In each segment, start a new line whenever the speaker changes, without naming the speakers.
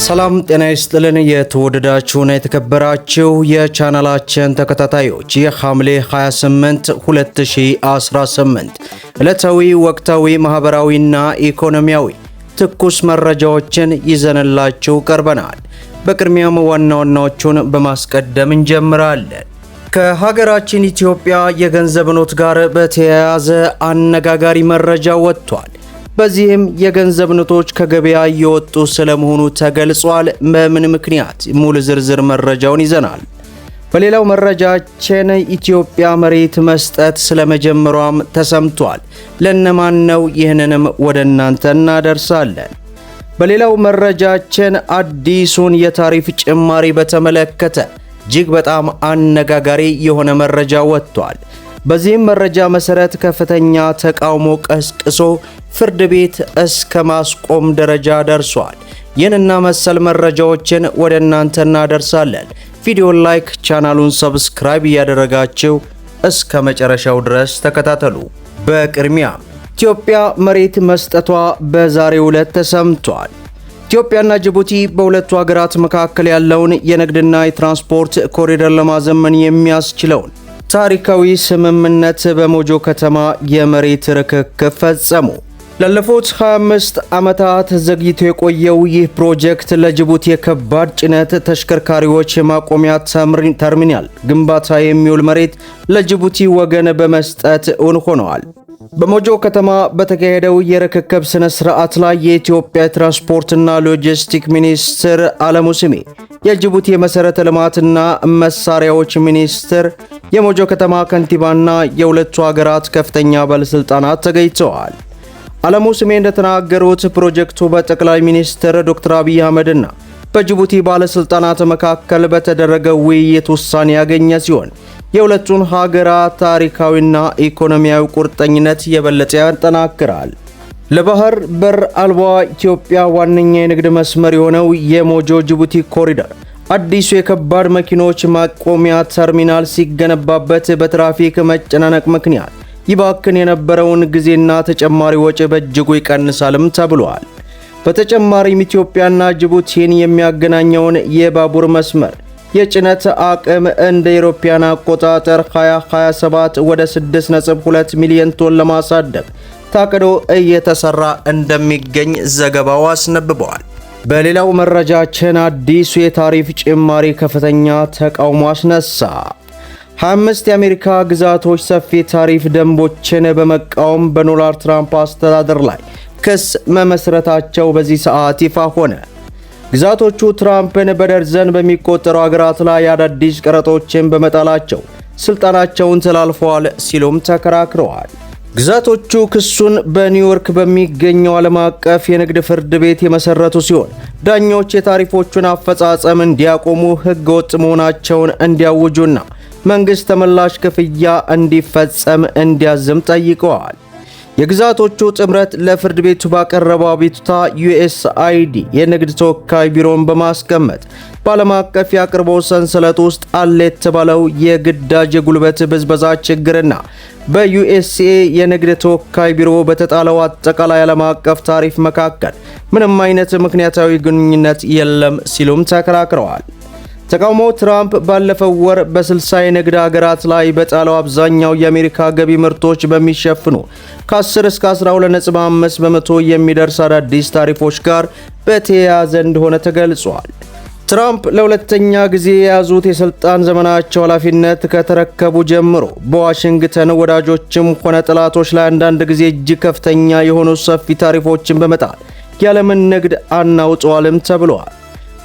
ሰላም ጤና ይስጥልን የተወደዳችሁና የተከበራችሁ የቻናላችን ተከታታዮች የሐምሌ 28 2018 ዕለታዊ ወቅታዊ ማህበራዊና ኢኮኖሚያዊ ትኩስ መረጃዎችን ይዘንላችሁ ቀርበናል። በቅድሚያም ዋና ዋናዎቹን በማስቀደም እንጀምራለን። ከሀገራችን ኢትዮጵያ የገንዘብ ኖት ጋር በተያያዘ አነጋጋሪ መረጃ ወጥቷል። በዚህም የገንዘብ ኖቶች ከገበያ እየወጡ ስለመሆኑ ተገልጿል። በምን ምክንያት? ሙሉ ዝርዝር መረጃውን ይዘናል። በሌላው መረጃችን ኢትዮጵያ መሬት መስጠት ስለመጀመሯም ተሰምቷል። ለነማን ነው? ይህንንም ወደ እናንተ እናደርሳለን። በሌላው መረጃችን አዲሱን የታሪፍ ጭማሪ በተመለከተ እጅግ በጣም አነጋጋሪ የሆነ መረጃ ወጥቷል። በዚህም መረጃ መሰረት ከፍተኛ ተቃውሞ ቀስቅሶ ፍርድ ቤት እስከ ማስቆም ደረጃ ደርሷል። ይህንና መሰል መረጃዎችን ወደ እናንተ እናደርሳለን። ቪዲዮን ላይክ፣ ቻናሉን ሰብስክራይብ እያደረጋችሁ እስከ መጨረሻው ድረስ ተከታተሉ። በቅድሚያ ኢትዮጵያ መሬት መስጠቷ በዛሬው ዕለት ተሰምቷል። ኢትዮጵያና ጅቡቲ በሁለቱ ሀገራት መካከል ያለውን የንግድና የትራንስፖርት ኮሪደር ለማዘመን የሚያስችለውን ታሪካዊ ስምምነት በሞጆ ከተማ የመሬት ርክክብ ፈጸሙ። ላለፉት 25 ዓመታት ዘግይቶ የቆየው ይህ ፕሮጀክት ለጅቡቲ የከባድ ጭነት ተሽከርካሪዎች ማቆሚያ ተርሚናል ግንባታ የሚውል መሬት ለጅቡቲ ወገን በመስጠት እውን ሆነዋል። በሞጆ ከተማ በተካሄደው የርክክብ ስነ ስርዓት ላይ የኢትዮጵያ ትራንስፖርትና ሎጂስቲክ ሚኒስትር አለሙ ስሜ፣ የጅቡቲ የመሰረተ ልማትና መሳሪያዎች ሚኒስትር፣ የሞጆ ከተማ ከንቲባና የሁለቱ ሀገራት ከፍተኛ ባለስልጣናት ተገኝተዋል። አለሙ ስሜ እንደተናገሩት ፕሮጀክቱ በጠቅላይ ሚኒስትር ዶክተር አብይ አህመድና በጅቡቲ ባለስልጣናት መካከል በተደረገው ውይይት ውሳኔ ያገኘ ሲሆን የሁለቱን ሀገራት ታሪካዊና ኢኮኖሚያዊ ቁርጠኝነት የበለጠ ያጠናክራል። ለባህር በር አልባ ኢትዮጵያ ዋነኛ የንግድ መስመር የሆነው የሞጆ ጅቡቲ ኮሪደር አዲሱ የከባድ መኪኖች ማቆሚያ ተርሚናል ሲገነባበት በትራፊክ መጨናነቅ ምክንያት ይባክን የነበረውን ጊዜና ተጨማሪ ወጪ በእጅጉ ይቀንሳልም ተብሏል። በተጨማሪም ኢትዮጵያና ጅቡቲን የሚያገናኘውን የባቡር መስመር የጭነት አቅም እንደ አውሮፓውያን አቆጣጠር 2027 ወደ 6.2 ሚሊዮን ቶን ለማሳደግ ታቅዶ እየተሰራ እንደሚገኝ ዘገባው አስነብበዋል። በሌላው መረጃችን አዲሱ የታሪፍ ጭማሪ ከፍተኛ ተቃውሞ አስነሳ። 25 የአሜሪካ ግዛቶች ሰፊ ታሪፍ ደንቦችን በመቃወም በዶናልድ ትራምፕ አስተዳደር ላይ ክስ መመስረታቸው በዚህ ሰዓት ይፋ ሆነ። ግዛቶቹ ትራምፕን በደርዘን በሚቆጠሩ ሀገራት ላይ አዳዲስ ቀረጦችን በመጣላቸው ስልጣናቸውን ተላልፈዋል ሲሉም ተከራክረዋል። ግዛቶቹ ክሱን በኒውዮርክ በሚገኘው ዓለም አቀፍ የንግድ ፍርድ ቤት የመሰረቱ ሲሆን ዳኞች የታሪፎቹን አፈጻጸም እንዲያቆሙ፣ ሕገወጥ መሆናቸውን እንዲያውጁና መንግስት ተመላሽ ክፍያ እንዲፈጸም እንዲያዝም ጠይቀዋል። የግዛቶቹ ጥምረት ለፍርድ ቤቱ ባቀረበው አቤቱታ ዩኤስአይዲ የንግድ ተወካይ ቢሮን በማስቀመጥ በዓለም አቀፍ የአቅርቦት ሰንሰለት ውስጥ አለ የተባለው የግዳጅ የጉልበት ብዝበዛ ችግርና በዩኤስኤ የንግድ ተወካይ ቢሮ በተጣለው አጠቃላይ ዓለም አቀፍ ታሪፍ መካከል ምንም አይነት ምክንያታዊ ግንኙነት የለም ሲሉም ተከራክረዋል። ተቃውሞ ትራምፕ ባለፈው ወር በ60 የንግድ ሀገራት ላይ በጣለው አብዛኛው የአሜሪካ ገቢ ምርቶች በሚሸፍኑ ከ10 እስከ 12.5 በመቶ የሚደርስ አዳዲስ ታሪፎች ጋር በተያያዘ እንደሆነ ተገልጿል። ትራምፕ ለሁለተኛ ጊዜ የያዙት የስልጣን ዘመናቸው ኃላፊነት ከተረከቡ ጀምሮ በዋሽንግተን ወዳጆችም ሆነ ጠላቶች ላይ አንዳንድ ጊዜ እጅግ ከፍተኛ የሆኑ ሰፊ ታሪፎችን በመጣል የዓለምን ንግድ አናውጠዋልም ተብሏል።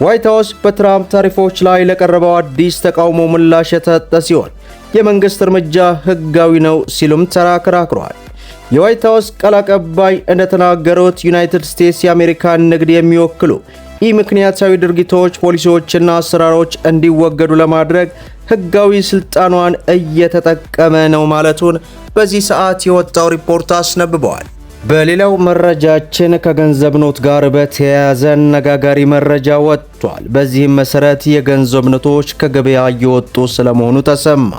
ዋይት ሃውስ በትራምፕ ታሪፎች ላይ ለቀረበው አዲስ ተቃውሞ ምላሽ የሰጠ ሲሆን የመንግስት እርምጃ ህጋዊ ነው ሲሉም ተከራክረዋል። የዋይት ሃውስ ቃል አቀባይ እንደተናገሩት ዩናይትድ ስቴትስ የአሜሪካን ንግድ የሚወክሉ ምክንያታዊ ድርጊቶች፣ ፖሊሲዎችና አሰራሮች እንዲወገዱ ለማድረግ ህጋዊ ስልጣኗን እየተጠቀመ ነው ማለቱን በዚህ ሰዓት የወጣው ሪፖርት አስነብበዋል። በሌላው መረጃችን ከገንዘብ ኖት ጋር በተያያዘ አነጋጋሪ መረጃ ወጥቷል። በዚህም መሰረት የገንዘብ ኖቶች ከገበያ እየወጡ ስለመሆኑ ተሰማ።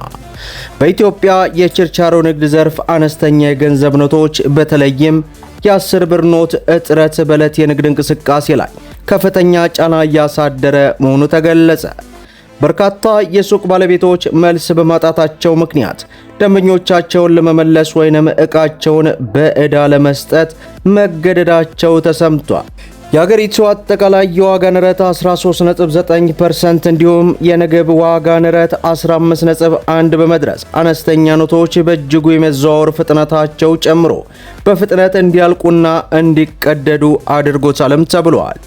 በኢትዮጵያ የችርቻሮ ንግድ ዘርፍ አነስተኛ የገንዘብ ኖቶች በተለይም የ10 ብር ኖት እጥረት በዕለት የንግድ እንቅስቃሴ ላይ ከፍተኛ ጫና እያሳደረ መሆኑ ተገለጸ። በርካታ የሱቅ ባለቤቶች መልስ በማጣታቸው ምክንያት ደንበኞቻቸውን ለመመለስ ወይንም ዕቃቸውን በዕዳ ለመስጠት መገደዳቸው ተሰምቷል። የሀገሪቱ አጠቃላይ የዋጋ ንረት 13.9% እንዲሁም የምግብ ዋጋ ንረት 15.1 በመድረስ አነስተኛ ኖቶች በእጅጉ የመዘዋወር ፍጥነታቸው ጨምሮ በፍጥነት እንዲያልቁና እንዲቀደዱ አድርጎታልም ተብሏል።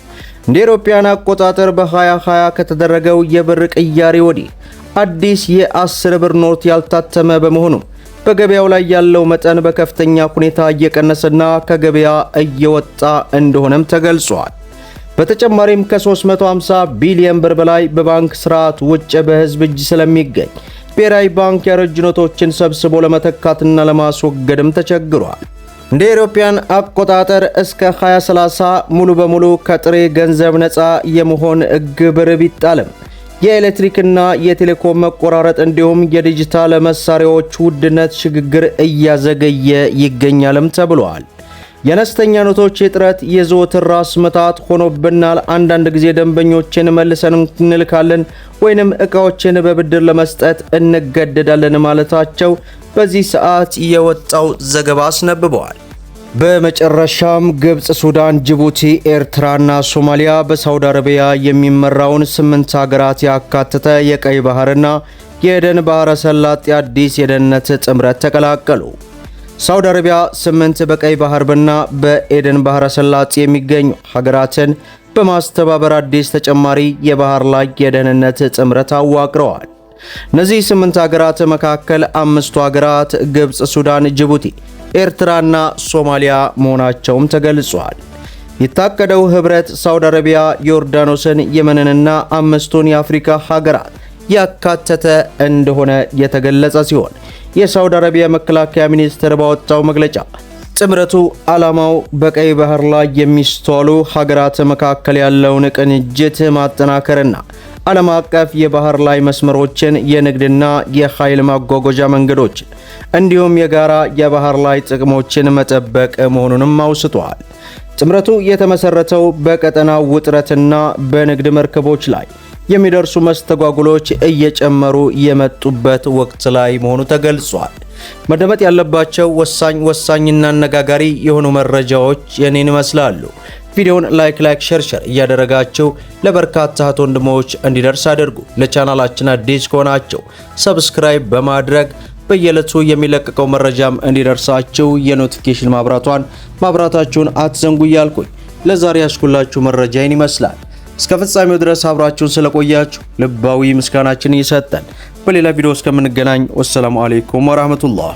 እንደ አውሮፓውያን አቆጣጠር በ2020 ከተደረገው የብር ቅያሬ ወዲህ አዲስ የ10 ብር ኖት ያልታተመ በመሆኑ በገበያው ላይ ያለው መጠን በከፍተኛ ሁኔታ እየቀነሰና ከገበያ እየወጣ እንደሆነም ተገልጿል። በተጨማሪም ከ350 ቢሊዮን ብር በላይ በባንክ ስርዓት ውጭ በህዝብ እጅ ስለሚገኝ ብሔራዊ ባንክ ያረጁ ኖቶችን ሰብስቦ ለመተካትና ለማስወገድም ተቸግሯል። እንደ አውሮፓውያን አቆጣጠር እስከ 2030 ሙሉ በሙሉ ከጥሬ ገንዘብ ነፃ የመሆን ግብር ቢጣልም የኤሌክትሪክና የቴሌኮም መቆራረጥ እንዲሁም የዲጂታል መሳሪያዎች ውድነት ሽግግር እያዘገየ ይገኛልም ተብሏል። የአነስተኛ ኖቶች እጥረት የዘወትር ራስ ምታት ሆኖብናል። አንዳንድ ጊዜ ደንበኞችን መልሰን እንልካለን ወይንም ዕቃዎችን በብድር ለመስጠት እንገደዳለን ማለታቸው በዚህ ሰዓት የወጣው ዘገባ አስነብበዋል። በመጨረሻም ግብጽ፣ ሱዳን፣ ጅቡቲ፣ ኤርትራና ሶማሊያ በሳውዲ አረቢያ የሚመራውን 8 ሀገራት ያካተተ የቀይ ባህርና የኤደን ባህረ ሰላጤ አዲስ የደህንነት ጥምረት ተቀላቀሉ። ሳውዲ አረቢያ 8 በቀይ ባህርና በኤደን ባህረ ሰላጤ የሚገኙ ሀገራትን በማስተባበር አዲስ ተጨማሪ የባህር ላይ የደህንነት ጥምረት አዋቅረዋል። እነዚህ 8 ሀገራት መካከል 5ቱ ሀገራት ግብጽ፣ ሱዳን፣ ጅቡቲ፣ ኤርትራና ሶማሊያ መሆናቸውም ተገልጿል። የታቀደው ህብረት ሳውዲ አረቢያ፣ ዮርዳኖስን፣ የመንንና 5ቱን የአፍሪካ ሀገራት ያካተተ እንደሆነ የተገለጸ ሲሆን የሳውዲ አረቢያ መከላከያ ሚኒስቴር ባወጣው መግለጫ ጥምረቱ ዓላማው በቀይ ባህር ላይ የሚስተዋሉ ሀገራት መካከል ያለውን ቅንጅት ማጠናከርና ዓለም አቀፍ የባህር ላይ መስመሮችን፣ የንግድና የኃይል ማጓጓዣ መንገዶችን እንዲሁም የጋራ የባህር ላይ ጥቅሞችን መጠበቅ መሆኑንም አውስቷል። ጥምረቱ የተመሰረተው በቀጠናው ውጥረትና በንግድ መርከቦች ላይ የሚደርሱ መስተጓጉሎች እየጨመሩ የመጡበት ወቅት ላይ መሆኑ ተገልጿል። መደመጥ ያለባቸው ወሳኝና አነጋጋሪ የሆኑ መረጃዎች የኔን ይመስላሉ። ቪዲዮውን ላይክ ሼር እያደረጋችሁ ለበርካታ እህት ወንድሞች እንዲደርስ አድርጉ። ለቻናላችን አዲስ ከሆናችሁ ሰብስክራይብ በማድረግ በየዕለቱ የሚለቀቀው መረጃም እንዲደርሳችሁ የኖቲፊኬሽን ማብራታችሁን አትዘንጉ እያልኩኝ ለዛሬ ያስኩላችሁ መረጃ ይህን ይመስላል። እስከ ፍጻሜው ድረስ አብራችሁን ስለቆያችሁ ልባዊ ምስጋናችን እየሰጠን በሌላ ቪዲዮ እስከምንገናኝ ወሰላሙ አለይኩም ወራህመቱላህ።